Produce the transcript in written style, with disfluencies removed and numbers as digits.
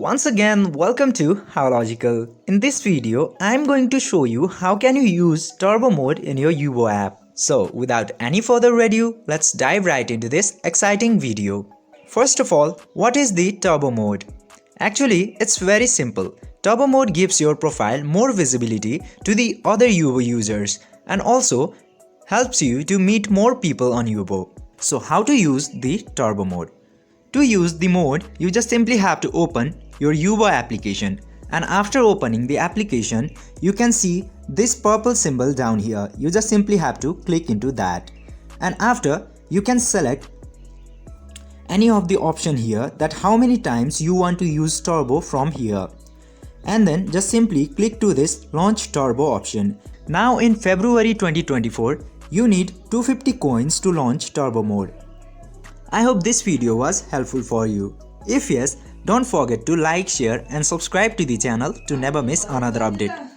Once again, welcome to How Logical. In this video, I am going to show you how can you use turbo mode in your Yubo app. So without any further ado, let's dive right into this exciting video. First of all, what is the turbo mode? Actually, it's very simple. Turbo mode gives your profile more visibility to the other Yubo users and also helps you to meet more people on Yubo. So how to use the turbo mode? To use the mode, you just simply have to open your Yubo application, and after opening the application, you can see this purple symbol down here. You just simply have to click into that, and after you can select any of the option here that how many times you want to use turbo from here, and then just simply click to this launch turbo option. Now in February 2024, you need 250 coins to launch turbo mode. I hope this video was helpful for you. If yes, don't forget to like, share and subscribe to the channel to never miss another update.